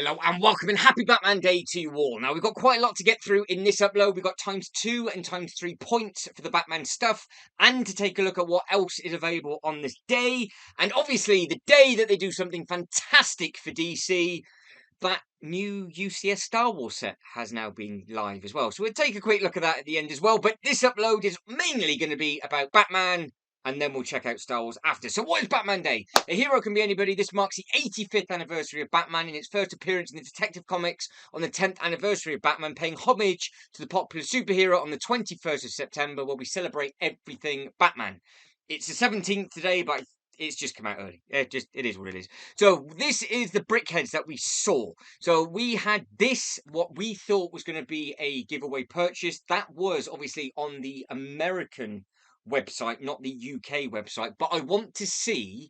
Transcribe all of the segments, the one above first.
Hello and welcome and happy Batman Day to you all. Now we've got quite a lot to get through in this upload. We've got ×2 and ×3 points for the Batman stuff and to take a look at what else is available on this day. And obviously the day that they do something fantastic for DC, that new UCS Star Wars set has now been live as well. So we'll take a quick look at that at the end as well. But this upload is mainly going to be about Batman, and then we'll check out Star Wars after. So what is Batman Day? A hero can be anybody. This marks the 85th anniversary of Batman in its first appearance in the Detective Comics on the 10th anniversary of Batman, paying homage to the popular superhero on the 21st of September, where we celebrate everything Batman. It's the 17th today, but it's just come out early. It is what it is. So this is the brickheads that we saw. So we had this, what we thought was going to be a giveaway purchase. That was obviously on the American website, not the UK website, but I want to see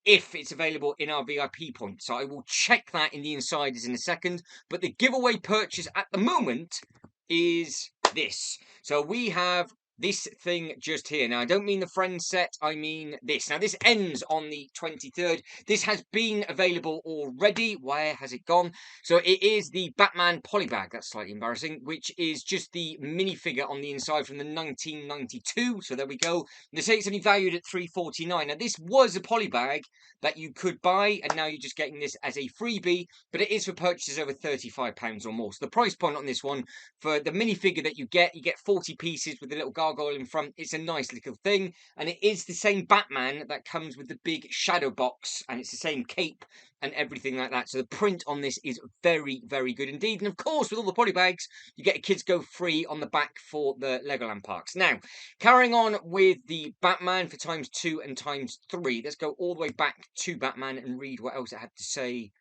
if it's available in our VIP points. So I will check that in the insiders in a second. But the giveaway purchase at the moment is this. So we have this thing just here. Now, I don't mean the Friends set, I mean this. Now, this ends on the 23rd. This has been available already. Where has it gone? So it is the Batman polybag. That's slightly embarrassing, which is just the minifigure on the inside from the 1992. So there we go. They say it's only valued at $3.49. Now, this was a polybag that you could buy, and now you're just getting this as a freebie, but it is for purchases over £35 or more. So the price point on this one, for the minifigure that you get 40 pieces with a little gargoyle in front. It's a nice little thing, and it is the same Batman that comes with the big shadow box, and it's the same cape and everything like that. So the print on this is very, very good indeed. And of course, with all the polybags, you get a Kids Go free on the back for the Legoland parks. Now, carrying on with the Batman for ×2 and ×3, let's go all the way back to Batman and read what else it had to say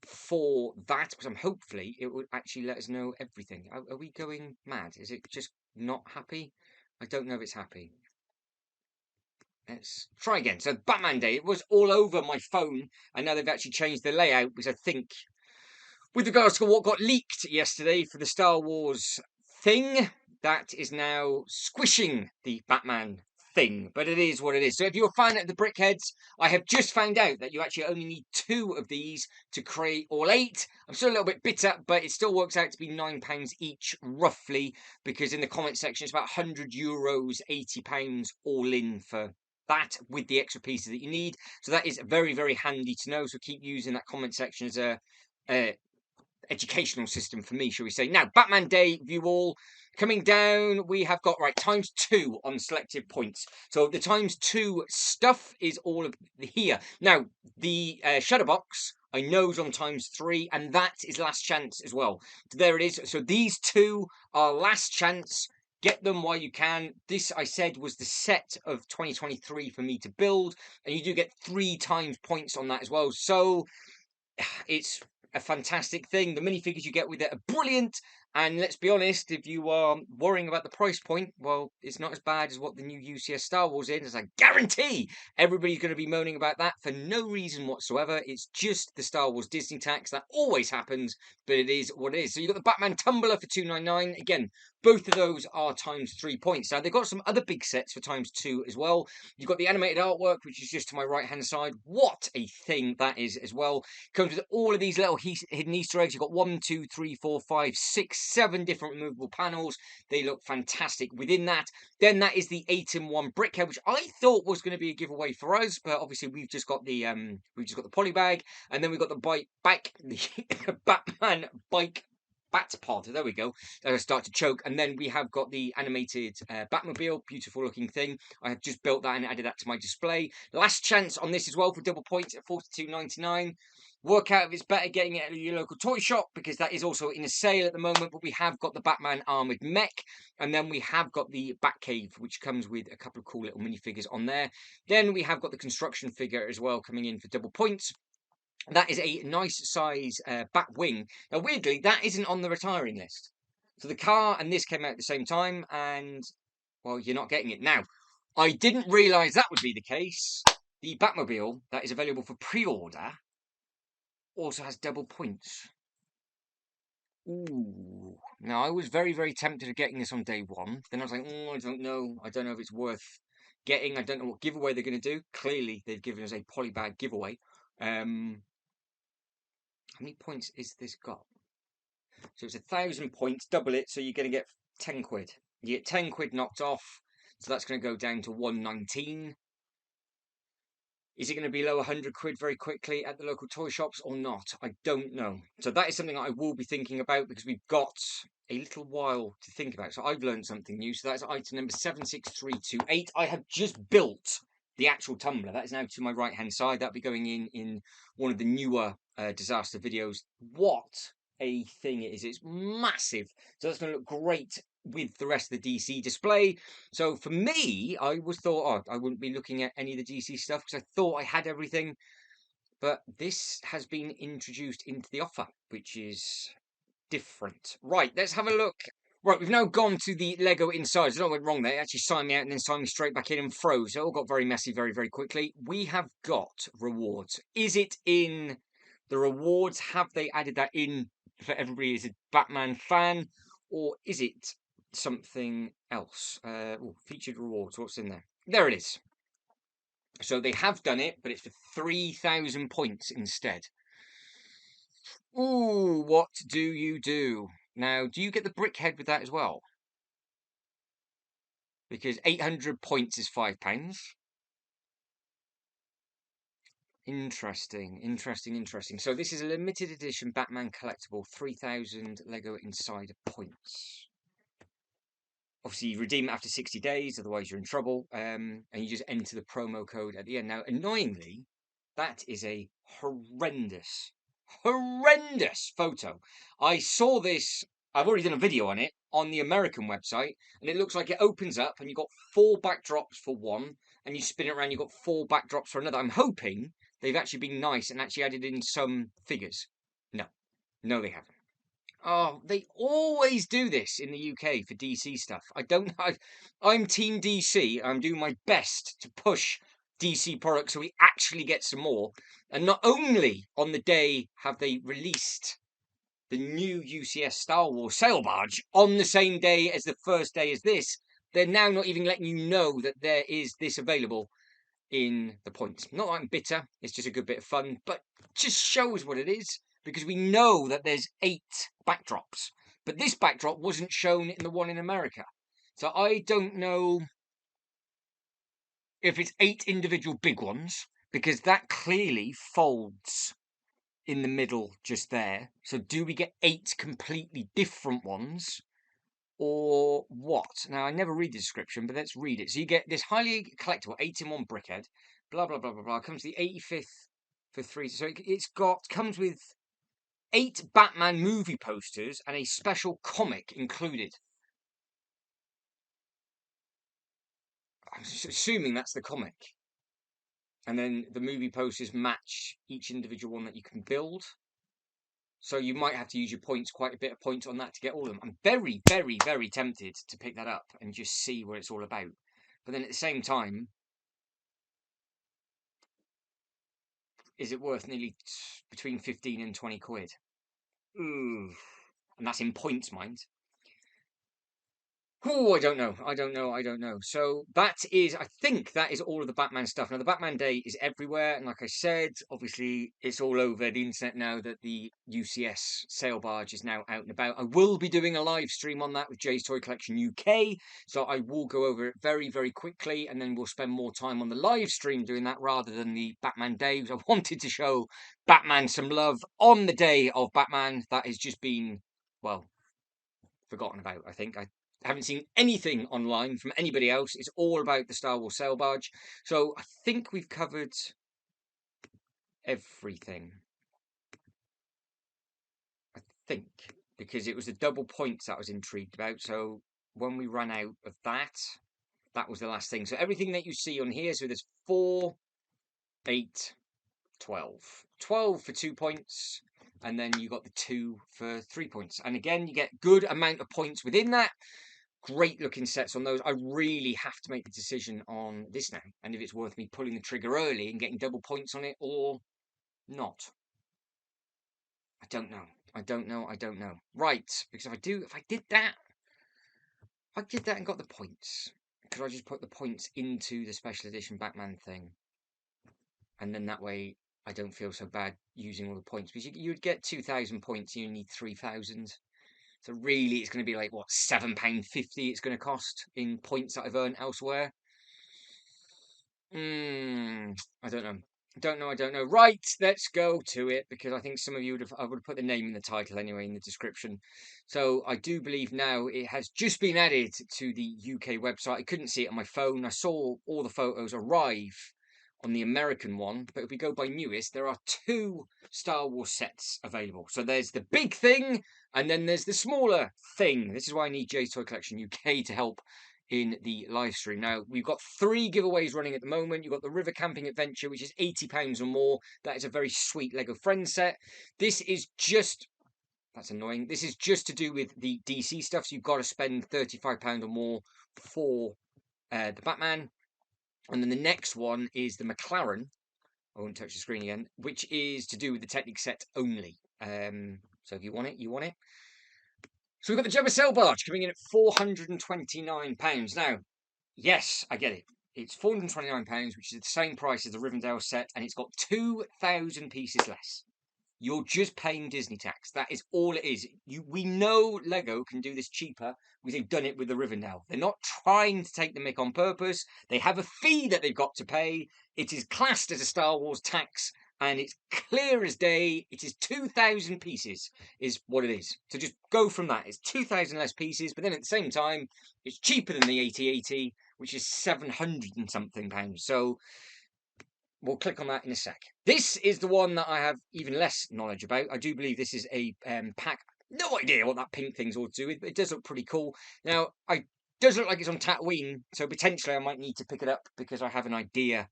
for that, because hopefully it would actually let us know everything. Are we going mad? Is it just not happy? I don't know if it's happy. Let's try again. So Batman Day, it was all over my phone, and now they've actually changed the layout, because I think with regards to what got leaked yesterday for the Star Wars thing, that is now squishing the Batman thing, but it is what it is. So if you're a fan of the brickheads, I have just found out that you actually only need 2 of these to create all 8. I'm still a little bit bitter, but it still works out to be £9 each roughly, because in the comment section it's about €100, £80 all in for that with the extra pieces that you need. So that is very, very handy to know. So keep using that comment section as a educational system for me, shall we say. Now, Batman Day, view all. Coming down, we have got, right, ×2 on selected points. So the ×2 stuff is all of here. Now, the shadow box, I know is on ×3, and that is last chance as well. So there it is. So these 2 are last chance. Get them while you can. This, I said, was the set of 2023 for me to build, and you do get 3 times points on that as well. So it's a fantastic thing. The minifigures you get with it are brilliant, and let's be honest, if you are worrying about the price point, well, it's not as bad as what the new UCS Star Wars is. I guarantee everybody's going to be moaning about that for no reason whatsoever. It's just the Star Wars Disney tax. That always happens, but it is what it is. So you've got the Batman Tumbler for $2.99. Again, both of those are ×3 points. Now, they've got some other big sets for ×2 as well. You've got the animated artwork, which is just to my right-hand side. What a thing that is as well. Comes with all of these little hidden Easter eggs. You've got 1, 2, 3, 4, 5, 6, 7 different removable panels. They look fantastic within that. Then that is the 8-in-1 brickhead, which I thought was going to be a giveaway for us, but obviously we've just got the polybag, and then we've got the the Batman bike Bat pod. There we go. Start to choke, and then we have got the animated Batmobile, beautiful looking thing. I have just built that and added that to my display. Last chance on this as well for double points at $42.99. Work out if it's better getting it at your local toy shop, because that is also in a sale at the moment. But we have got the Batman armored mech, and then we have got the Batcave, which comes with a couple of cool little minifigures on there. Then we have got the construction figure as well coming in for double points. That is a nice size Batwing. Now, weirdly, that isn't on the retiring list. So the car and this came out at the same time, and, well, you're not getting it. Now, I didn't realise that would be the case. The Batmobile that is available for pre-order also has double points. Ooh. Now, I was very, very tempted of getting this on day 1. Then I was like, I don't know. I don't know if it's worth getting. I don't know what giveaway they're going to do. Clearly, they've given us a polybag giveaway. How many points is this got? So it's 1,000 points, double it, so you're going to get 10 quid. You get 10 quid knocked off, so that's going to go down to 119. Is it going to be below 100 quid very quickly at the local toy shops or not? I don't know. So that is something I will be thinking about because we've got a little while to think about. So I've learned something new. So that's item number 76328. I have just built the actual tumbler. That is now to my right-hand side. That'll be going in one of the newer disaster videos. What a thing it is. It's massive. So that's going to look great with the rest of the DC display. So for me, I was thought, oh, I wouldn't be looking at any of the DC stuff because I thought I had everything. But this has been introduced into the offer, which is different. Right, let's have a look. Right, we've now gone to the Lego inside. So I went wrong there. It actually signed me out and then signed me straight back in and froze. So it all got very messy very, very quickly. We have got rewards. Is it in the rewards? Have they added that in for everybody as a Batman fan? Or is it something else? Featured rewards. What's in there? There it is. So they have done it, but it's for 3,000 points instead. Ooh, what do you do? Now, do you get the brickhead with that as well? Because 800 points is £5. Interesting. So this is a limited edition Batman collectible, 3,000 Lego Insider points. Obviously, you redeem it after 60 days, otherwise you're in trouble. And you just enter the promo code at the end. Now, annoyingly, that is a horrendous photo. I saw this, I've already done a video on it, on the American website, and it looks like it opens up and you've got 4 backdrops for one, and you spin it around, you've got 4 backdrops for another. I'm hoping they've actually been nice and actually added in some figures. No, they haven't. Oh, they always do this in the UK for DC stuff. I don't know. I'm Team DC. I'm doing my best to push DC products so we actually get some more. And not only on the day have they released the new UCS Star Wars sail barge on the same day as the first day as this, they're now not even letting you know that there is this available in the points. Not that I'm bitter, it's just a good bit of fun, but just shows what it is, because we know that there's 8 backdrops, but this backdrop wasn't shown in the one in America. So I don't know if it's 8 individual big ones, because that clearly folds in the middle just there. So do we get 8 completely different ones? Or what? Now, I never read the description, but let's read it. So you get this highly collectible 8-in-1 brickhead, blah, blah, blah, blah, blah. Comes to the 85th for 3. So comes with 8 Batman movie posters and a special comic included. I'm assuming that's the comic. And then the movie posters match each individual one that you can build. So you might have to use your points, quite a bit of points on that to get all of them. I'm very, very, very tempted to pick that up and just see what it's all about. But then at the same time, is it worth nearly between 15 and 20 quid? Ooh. And that's in points, mind. Oh, I don't know. So that is, I think that is all of the Batman stuff. Now, the Batman Day is everywhere. And like I said, obviously, it's all over the internet now that the UCS sail barge is now out and about. I will be doing a live stream on that with Jay's Toy Collection UK. So I will go over it very, very quickly. And then we'll spend more time on the live stream doing that rather than the Batman Day. Because I wanted to show Batman some love on the day of Batman. That has just been, well, forgotten about, I think. I haven't seen anything online from anybody else. It's all about the Star Wars sail barge. So I think we've covered everything. I think. Because it was the double points that I was intrigued about. So when we ran out of that, that was the last thing. So everything that you see on here, so there's 4, 8, 12. 12 for 2 points. And then you got the 2 for 3 points. And again, you get good amount of points within that. Great looking sets on those. I really have to make the decision on this now, and if it's worth me pulling the trigger early and getting double points on it or not. I don't know. Right, because if I did that and got the points, could I just put the points into the special edition Batman thing? And then that way I don't feel so bad using all the points, because you would get 2,000 points, you need 3,000. So really, it's going to be like, what, £7.50 it's going to cost in points that I've earned elsewhere. I don't know. I don't know. Right, let's go to it, because I think some of you I would have put the name in the title anyway, in the description. So I do believe now it has just been added to the UK website. I couldn't see it on my phone. I saw all the photos arrive on the American one, but if we go by newest, there are 2 Star Wars sets available. So there's the big thing, and then there's the smaller thing. This is why I need Jay's Toy Collection UK to help in the live stream. Now, we've got 3 giveaways running at the moment. You've got the River Camping Adventure, which is £80 or more. That is a very sweet Lego Friends set. This is just... That's annoying. This is just to do with the DC stuff, so you've got to spend £35 or more for the Batman. And then the next one is the McLaren. I won't touch the screen again, which is to do with the Technic set only. So if you want it, you want it. So we've got the Jabba Barge coming in at £429. Now, yes, I get it. It's £429, which is the same price as the Rivendell set, and it's got 2,000 pieces less. You're just paying Disney tax. That is all it is. We know Lego can do this cheaper because they've done it with the Rivendell. They're not trying to take the mick on purpose. They have a fee that they've got to pay. It is classed as a Star Wars tax, and it's clear as day. It is 2,000 pieces is what it is. So just go from that. It's 2,000 less pieces, but then at the same time, it's cheaper than the 8080, which is 700 and something pounds. So we'll click on that in a sec. This is the one that I have even less knowledge about. I do believe this is a pack. No idea what that pink thing's all to do with, but it does look pretty cool. Now, it does look like it's on Tatooine, so potentially I might need to pick it up because I have an idea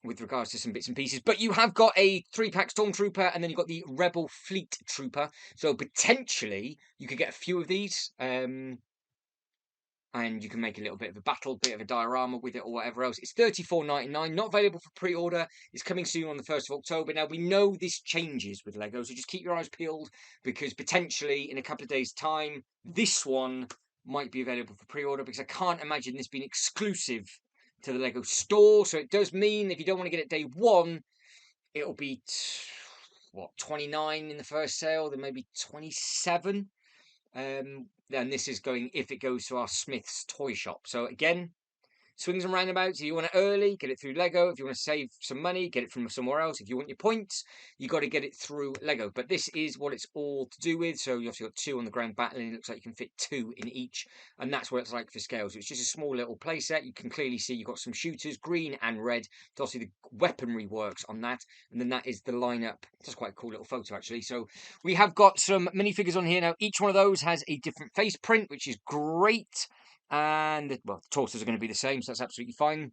with regards to some bits and pieces. But you have got a 3-pack Stormtrooper, and then you've got the Rebel Fleet Trooper. So potentially you could get a few of these. And you can make a little bit of a battle, bit of a diorama with it or whatever else. It's $34.99, not available for pre-order. It's coming soon on the 1st of October. Now, we know this changes with Lego, so just keep your eyes peeled, because potentially in a couple of days' time, this one might be available for pre-order, because I can't imagine this being exclusive to the Lego store. So it does mean if you don't want to get it day one, it'll be, $29 in the first sale, then maybe $27. And this is going, if it goes to our Smith's toy shop. So again, swings and roundabouts. If you want it early, get it through Lego. If you want to save some money, get it from somewhere else. If you want your points, you got to get it through Lego. But this is what it's all to do with. So you obviously got 2 on the ground battling. It looks like you can fit 2 in each, and that's what it's like for scale. So it's just a small little play set. You can clearly see you've got some shooters, green and red. So obviously the weaponry works on that, and then that is the lineup. That's quite a cool little photo actually. So we have got some minifigures on here now. Each one of those has a different face print, which is great. And, well, the torsos are going to be the same, so that's absolutely fine.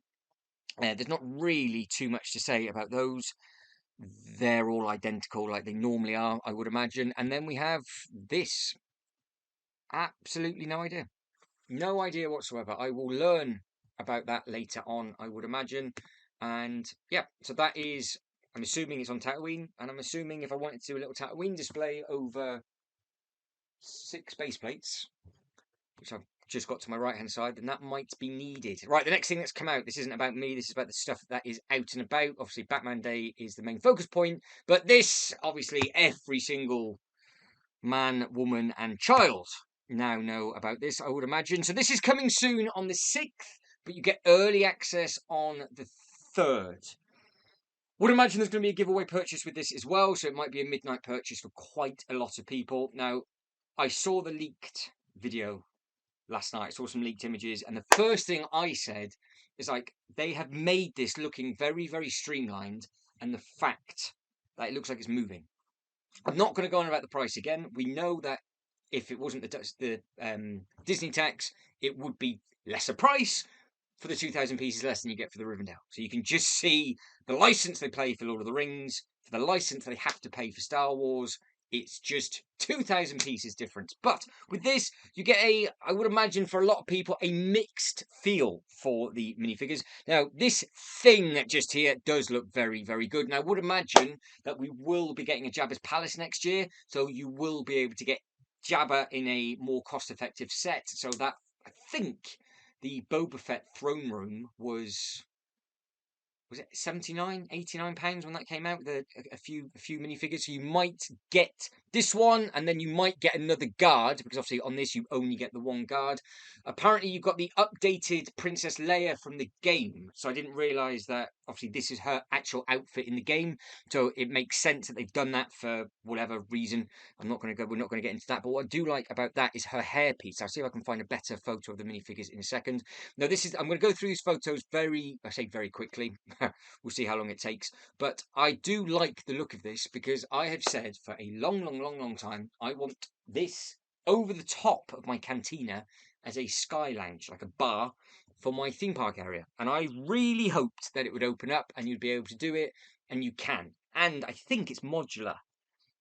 There's not really too much to say about those. They're all identical like they normally are, I would imagine. And then we have this. Absolutely no idea. No idea whatsoever. I will learn about that later on, I would imagine. And, yeah, so that is... I'm assuming it's on Tatooine, and I'm assuming if I wanted to do a little Tatooine display over 6 base plates, which I've just got to my right hand side, then that might be needed. Right, the next thing that's come out, this isn't about me, this is about the stuff that is out and about. Obviously Batman Day is the main focus point, but this, obviously every single man, woman and child now know about this, I would imagine. So this is coming soon on the 6th, but you get early access on the 3rd. Would imagine there's going to be a giveaway purchase with this as well, so it might be a midnight purchase for quite a lot of people. Now, I saw the leaked video last night. I saw some leaked images, and the first thing I said is, like, they have made this looking very, very streamlined, and the fact that it looks like it's moving. I'm not going to go on about the price again. We know that if it wasn't the Disney tax, it would be lesser price for the 2,000 pieces less than you get for the Rivendell. So you can just see the license they pay for Lord of the Rings, for the license they have to pay for Star Wars. It's just 2,000 pieces difference. But with this, you get I would imagine for a lot of people, a mixed feel for the minifigures. Now, this thing just here does look very, very good. And I would imagine that we will be getting a Jabba's Palace next year. So you will be able to get Jabba in a more cost-effective set. So that, I think, the Boba Fett throne room was was it 79, 89 pounds when that came out with a few minifigures. So you might get this one, and then you might get another guard, because obviously on this you only get the one guard. Apparently you've got the updated Princess Leia from the game, so I didn't realise that obviously this is her actual outfit in the game, so it makes sense that they've done that for whatever reason. We're not going to get into that, but what I do like about that is her hairpiece. I'll see if I can find a better photo of the minifigures in a second. Now I'm going to go through these photos very quickly. We'll see how long it takes. But I do like the look of this, because I have said for a long time, I want this over the top of my cantina as a sky lounge, like a bar for my theme park area. And I really hoped that it would open up and you'd be able to do it, and you can. And I think it's modular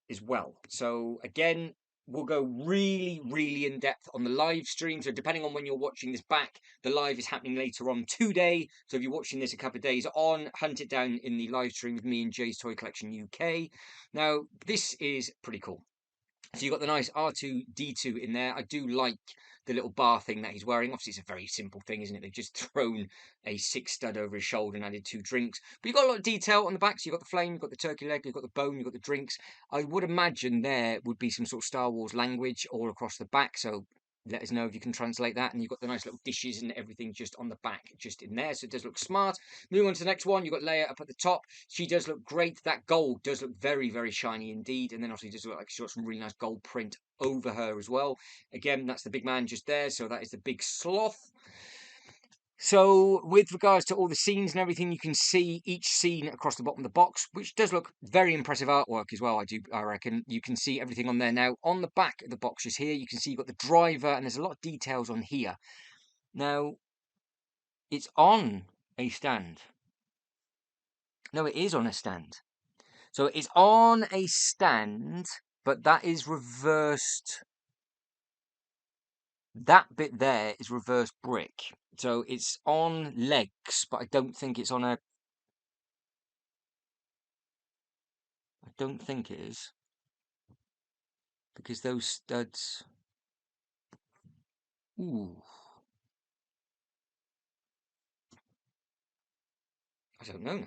as well. So again, we'll go really in depth on the live stream. So depending on when you're watching this back, the live is happening later on today. So if you're watching this a couple of days on, hunt it down in the live stream with me and Jay's Toy Collection UK. Now, this is pretty cool. So you've got the nice R2-D2 in there. I do like the little bar thing that he's wearing. Obviously, it's a very simple thing, isn't it? They've just thrown a 6 stud over his shoulder and added 2 drinks. But you've got a lot of detail on the back. So you've got the flame, you've got the turkey leg, you've got the bone, you've got the drinks. I would imagine there would be some sort of Star Wars language all across the back. So let us know if you can translate that. And you've got the nice little dishes and everything just on the back, just in there. So it does look smart. Moving on to the next one, you've got Leia up at the top. She does look great. That gold does look very shiny indeed. And then obviously it does look like she's got some really nice gold print over her as well. Again, that's the big man just there. So that is the big sloth. So with regards to all the scenes and everything, you can see each scene across the bottom of the box, which does look very impressive artwork as well, I reckon. You can see everything on there now. On the back of the boxes here, you can see you've got the driver, and there's a lot of details on here. Now, it's on a stand. No, it is on a stand. So it's on a stand, but that is reversed. That bit there is reverse brick. So it's on legs, but I don't think it's on a... I don't think it is. Because those studs... Ooh. I don't know now.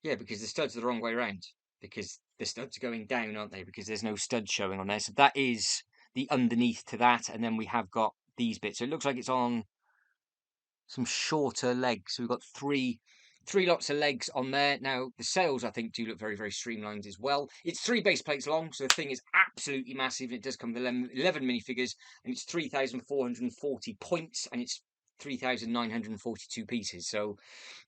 Yeah, because the studs are the wrong way around. Because the studs are going down, aren't they? Because there's no stud showing on there. So that is the underneath to that. And then we have got these bits. So it looks like it's on some shorter legs. So we've got three lots of legs on there. Now, the sails, I think, do look very streamlined as well. It's 3 base plates long, so the thing is absolutely massive. And it does come with 11 minifigures, and it's 3,440 points, and it's 3,942 pieces. So,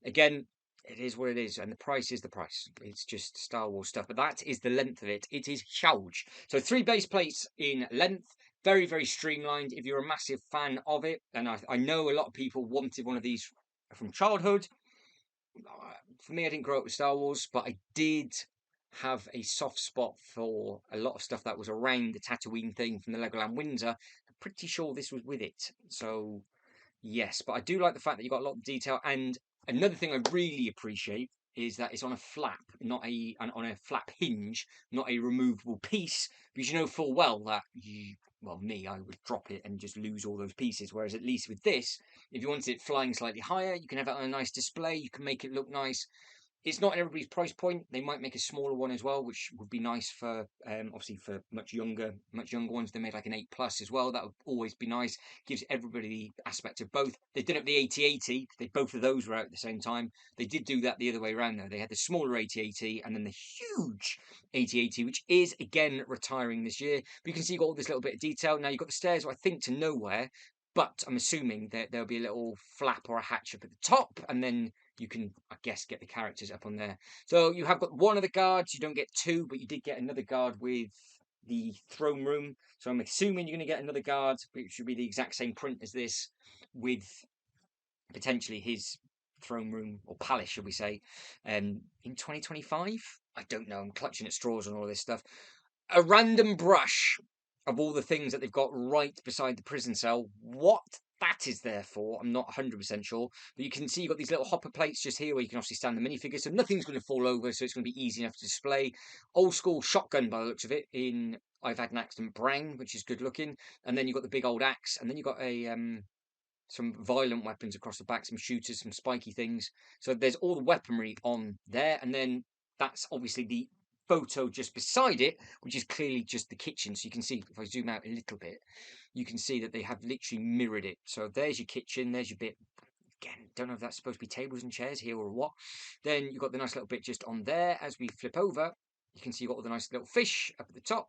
again, it is what it is, and the price is the price. It's just Star Wars stuff, but that is the length of it. It is huge. So 3 base plates in length, very streamlined. If you're a massive fan of it, and I know a lot of people wanted one of these from childhood. For me, I didn't grow up with Star Wars, but I did have a soft spot for a lot of stuff that was around the Tatooine thing from the Legoland Windsor. I'm pretty sure this was with it. So yes, but I do like the fact that you've got a lot of detail. And another thing I really appreciate is that it's on a flap, on a flap hinge, not a removable piece, because you know full well that I would drop it and just lose all those pieces. Whereas at least with this, if you wanted it flying slightly higher, you can have it on a nice display. You can make it look nice. It's not in everybody's price point. They might make a smaller one as well, which would be nice for obviously for much younger ones. They made like an 8+ as well. That would always be nice. Gives everybody the aspect of both. They did up the 8080. Both of those were out at the same time. They did do that the other way around though. They had the smaller 8080 and then the huge 8080, which is again retiring this year. But you can see you've got all this little bit of detail. Now you've got the stairs, I think, to nowhere. But I'm assuming that there'll be a little flap or a hatch up at the top, and then you can, I guess, get the characters up on there. So you have got one of the guards. You don't get 2, but you did get another guard with the throne room. So I'm assuming you're going to get another guard, which should be the exact same print as this, with potentially his throne room or palace, should we say, in 2025. I don't know. I'm clutching at straws on all this stuff. A random brush of all the things that they've got right beside the prison cell. What that is there for, I'm not 100% sure. But you can see you've got these little hopper plates just here where you can obviously stand the minifigures. So nothing's going to fall over, so it's going to be easy enough to display. Old school shotgun by the looks of it in I've Had an Accident brown, which is good looking. And then you've got the big old axe. And then you've got a some violent weapons across the back, some shooters, some spiky things. So there's all the weaponry on there, and then that's obviously the photo just beside it, which is clearly just the kitchen. So you can see, if I zoom out a little bit, you can see that they have literally mirrored it. So there's your kitchen, there's your bit. Again, don't know if that's supposed to be tables and chairs here or what. Then you've got the nice little bit just on there. As we flip over, you can see you've got all the nice little fish up at the top,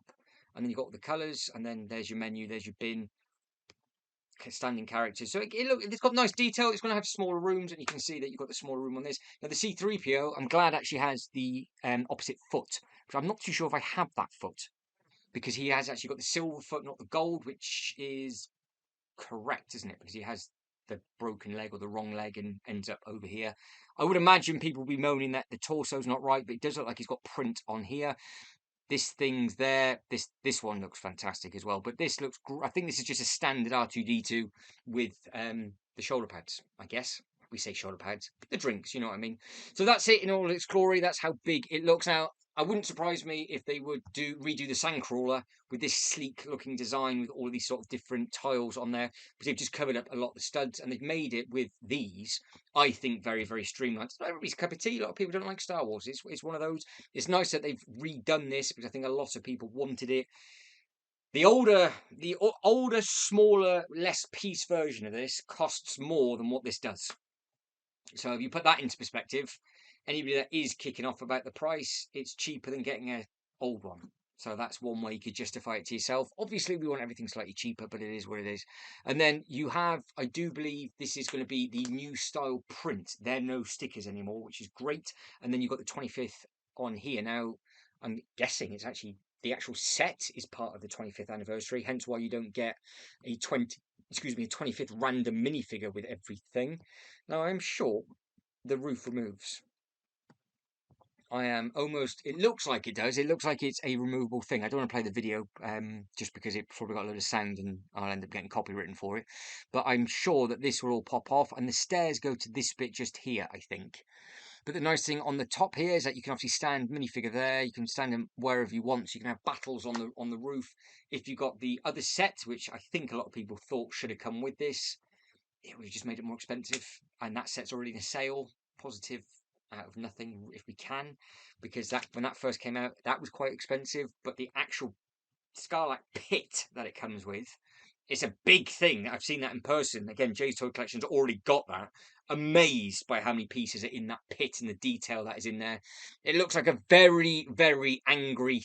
and then you've got all the colours, and then there's your menu, there's your bin, standing characters. So it's got nice detail. It's going to have smaller rooms, and you can see that you've got the smaller room on this. Now the C3PO, I'm glad actually has the opposite foot, but I'm not too sure if I have that foot, because he has actually got the silver foot, not the gold, which is correct, isn't it? Because he has the broken leg or the wrong leg and ends up over here. I would imagine people will be moaning that the torso's not right, but it does look like he's got print on here. This thing's there. This one looks fantastic as well. But this looks. I think this is just a standard R2D2 with the shoulder pads. I guess we say shoulder pads. The drinks, you know what I mean. So that's it in all its glory. That's how big it looks now. I wouldn't surprise me if they would redo the Sandcrawler with this sleek-looking design with all of these sort of different tiles on there. Because they've just covered up a lot of the studs, and they've made it with these, I think, very, very streamlined. It's not everybody's cup of tea. A lot of people don't like Star Wars. It's one of those. It's nice that they've redone this, because I think a lot of people wanted it. The older, smaller, less piece version of this costs more than what this does. So if you put that into perspective, anybody that is kicking off about the price, it's cheaper than getting an old one. So that's one way you could justify it to yourself. Obviously, we want everything slightly cheaper, but it is what it is. And then you have, I do believe this is going to be the new style print. There are no stickers anymore, which is great. And then you've got the 25th on here. Now, I'm guessing it's actually, the actual set is part of the 25th anniversary, hence why you don't get a 25th random minifigure with everything. Now, I'm sure the roof removes. I am almost, it looks like it does. It looks like it's a removable thing. I don't want to play the video just because it probably got a load of sound and I'll end up getting copywritten for it. But I'm sure that this will all pop off, and the stairs go to this bit just here, I think. But the nice thing on the top here is that you can obviously stand minifigure there. You can stand them wherever you want. So you can have battles on the roof. If you got the other set, which I think a lot of people thought should have come with this, it would have just made it more expensive. And that set's already in a sale. Positive out of nothing if we can, because that when that first came out, that was quite expensive. But the actual Scarlet pit that it comes with, it's a big thing. I've seen that in person. Again, Jay's Toy Collection's already got that. Amazed by how many pieces are in that pit and the detail that is in there. It looks like a very, very angry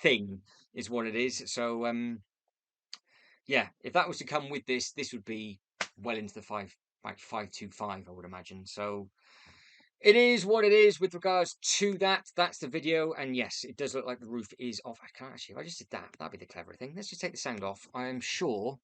thing is what it is. So yeah, if that was to come with this would be well into the 525, I would imagine. So it is what it is with regards to that. That's the video. And yes, it does look like the roof is off. I can't actually, if I just did that, that'd be the clever thing. Let's just take the sound off. I am sure.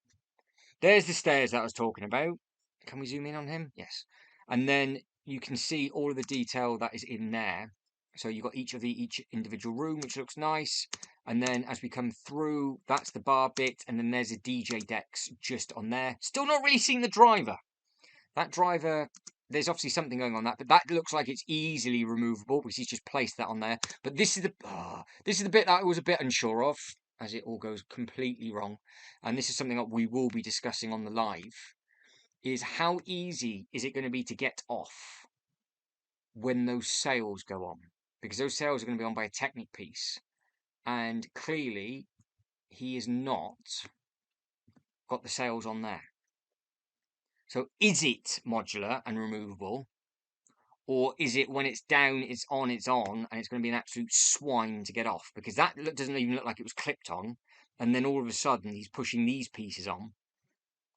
There's the stairs that I was talking about. Can we zoom in on him? Yes. And then you can see all of the detail that is in there. So you've got each individual room, which looks nice. And then as we come through, that's the bar bit. And then there's a DJ decks just on there. Still not really seeing the driver. That driver, there's obviously something going on that, but that looks like it's easily removable because he's just placed that on there. But this is the bit that I was a bit unsure of, as it all goes completely wrong. And this is something that we will be discussing on the live, is how easy is it going to be to get off when those sales go on? Because those sales are going to be on by a Technic piece. And clearly, he has not got the sales on there. So is it modular and removable? Or is it when it's down, it's on, and it's going to be an absolute swine to get off? Because that doesn't even look like it was clipped on. And then all of a sudden, he's pushing these pieces on.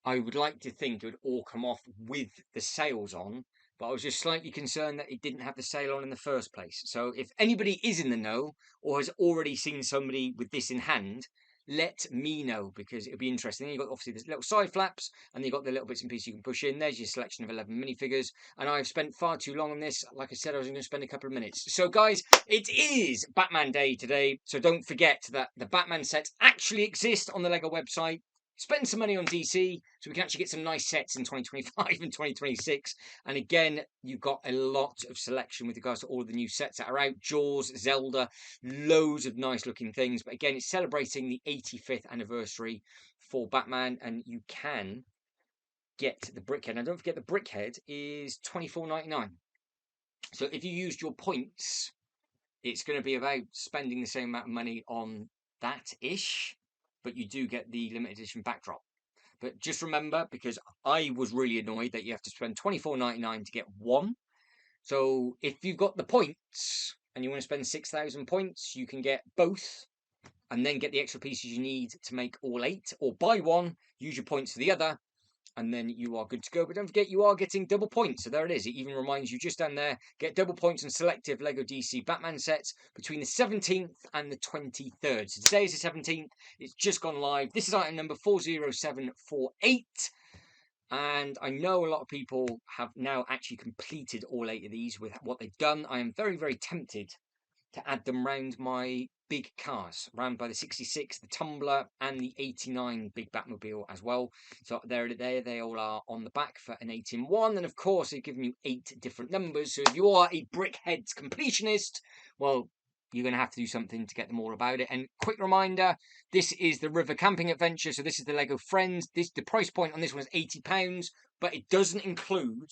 I would like to think it would all come off with the sails on. But I was just slightly concerned that it didn't have the sail on in the first place. So if anybody is in the know or has already seen somebody with this in hand, let me know, because it'll be interesting. Then you've got obviously the little side flaps, and you've got the little bits and pieces you can push in. There's your selection of 11 minifigures, and I've spent far too long on this. Like I said, I was going to spend a couple of minutes. So guys, it is Batman Day today, so don't forget that the Batman sets actually exist on the LEGO website. Spend some money on DC so we can actually get some nice sets in 2025 and 2026. And again, you've got a lot of selection with regards to all of the new sets that are out. Jaws, Zelda, loads of nice looking things. But again, it's celebrating the 85th anniversary for Batman, and you can get the brickhead. Now, don't forget the brickhead is $24.99. So if you used your points, it's going to be about spending the same amount of money on that-ish, but you do get the limited edition backdrop. But just remember, because I was really annoyed that you have to spend $24.99 to get one. So if you've got the points and you want to spend 6,000 points, you can get both and then get the extra pieces you need to make all 8, or buy one, use your points for the other, and then you are good to go. But don't forget, you are getting double points. So there it is. It even reminds you just down there, get double points on selective LEGO DC Batman sets between the 17th and the 23rd. So today is the 17th. It's just gone live. This is item number 40748. And I know a lot of people have now actually completed all 8 of these with what they've done. I am very, very tempted to add them round my big cars, round by the 66, the Tumbler, and the 89 big Batmobile as well. So there, they all are on the back for an 8-in-1. And of course, they've given you 8 different numbers. So if you are a Brickheads completionist, well, you're going to have to do something to get them all about it. And quick reminder, this is the River Camping Adventure. So this is the Lego Friends. The price point on this one is £80, but it doesn't include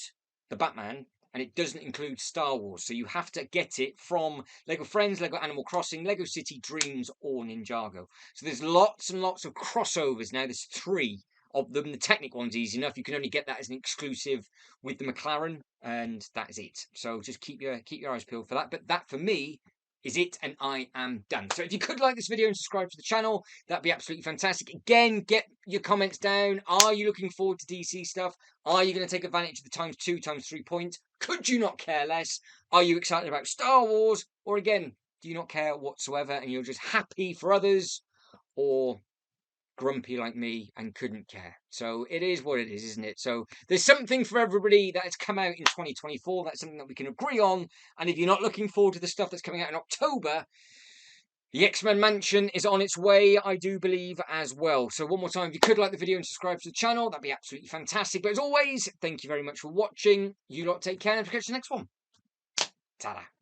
the Batman, and it doesn't include Star Wars. So you have to get it from Lego Friends, Lego Animal Crossing, Lego City Dreams, or Ninjago. So there's lots and lots of crossovers now. There's 3 of them. The Technic one's easy enough. You can only get that as an exclusive with the McLaren, and that is it. So just keep your eyes peeled for that. But that, for me, is it, and I am done. So if you could like this video and subscribe to the channel, that'd be absolutely fantastic. Again, get your comments down. Are you looking forward to DC stuff? Are you going to take advantage of the ×2, ×3 points? Could you not care less? Are you excited about Star Wars? Or again, do you not care whatsoever and you're just happy for others? Or grumpy like me and couldn't care? So it is what it is, isn't it? So there's something for everybody that has come out in 2024. That's something that we can agree on. And if you're not looking forward to the stuff that's coming out in October, the X-Men Mansion is on its way, I do believe, as well. So one more time, if you could like the video and subscribe to the channel, that'd be absolutely fantastic. But as always, thank you very much for watching. You lot take care, and catch you next one. Ta-da.